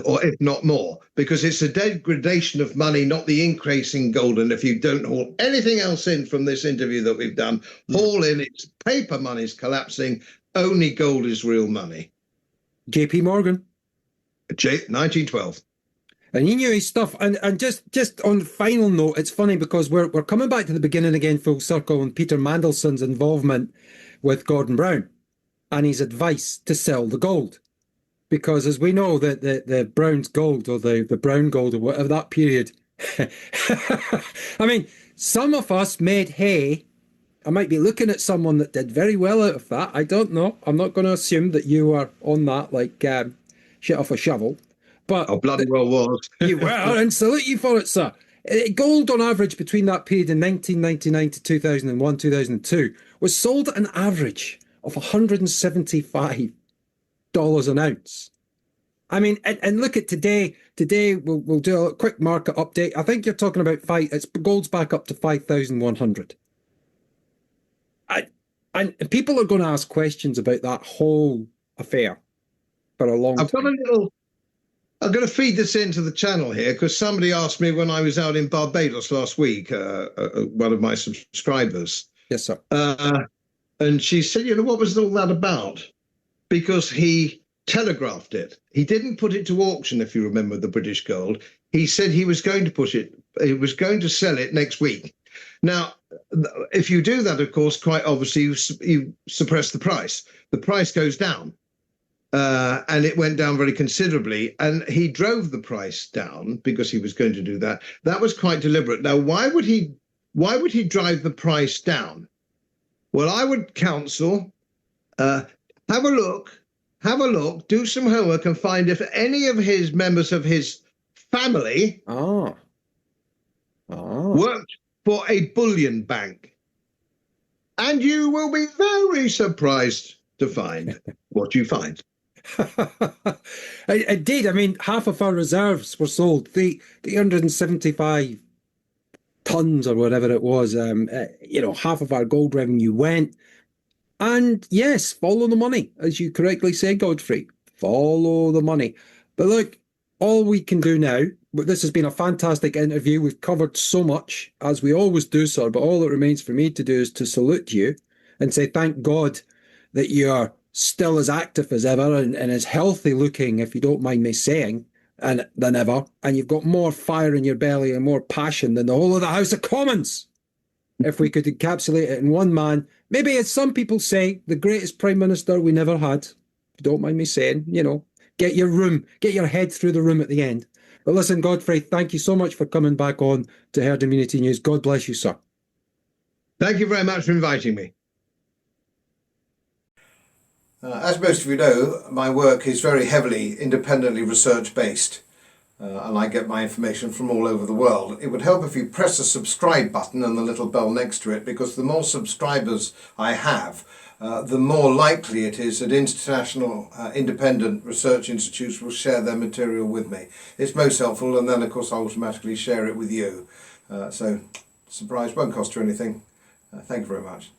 Or if not more, because it's a degradation of money, not the increase in gold. And if you don't haul anything else in from this interview that we've done, haul in, it's paper money's collapsing, only gold is real money. JP Morgan. 1912. And he knew his stuff. And just on the final note, it's funny because we're coming back to the beginning again, full circle, and Peter Mandelson's involvement with Gordon Brown and his advice to sell the gold. Because as we know, the Brown's gold, or the brown gold, or whatever that period. I mean, some of us made hay. I might be looking at someone that did very well out of that. I don't know. I'm not going to assume that you were on that like shit off a shovel. But I bloody well was. you were, and salute you for it, sir. Gold on average between that period in 1999 to 2001, 2002 was sold at an average of $175 an ounce. I mean, and look at today. Today we'll do a quick market update. I think you're talking about gold's back up to 5,100. And people are going to ask questions about that whole affair for a long time. I'm going to feed this into the channel here because somebody asked me when I was out in Barbados last week, one of my subscribers. Yes, sir. And she said, what was all that about? Because he telegraphed it. He didn't put it to auction, if you remember the British gold. He said he was going to push it. He was going to sell it next week. Now, if you do that, of course, quite obviously, you suppress the price. The price goes down. And it went down very considerably, and he drove the price down because he was going to do that. That was quite deliberate. Now, why would he drive the price down? Well, I would counsel, have a look, do some homework, and find if any of his members of his family worked for a bullion bank, and you will be very surprised to find what you find. It did. I mean, half of our reserves were sold. 375 tons or whatever it was. Half of our gold revenue went. And yes, follow the money, as you correctly say, Godfrey. Follow the money. But look, all we can do now. This has been a fantastic interview. We've covered so much, as we always do, sir. But all that remains for me to do is to salute you and say thank God that you are still as active as ever and as healthy looking, if you don't mind me saying, than ever. And you've got more fire in your belly and more passion than the whole of the House of Commons. If we could encapsulate it in one man, maybe, as some people say, the greatest Prime Minister we never had. If you don't mind me saying, get your head through the room at the end. But listen, Godfrey, thank you so much for coming back on to Herd Immunity News. God bless you, sir. Thank you very much for inviting me. As most of you know, my work is very heavily independently research-based, and I get my information from all over the world. It would help if you press the subscribe button and the little bell next to it, because the more subscribers I have, the more likely it is that international independent research institutes will share their material with me. It's most helpful, and then of course I automatically share it with you. So, surprise won't cost you anything. Thank you very much.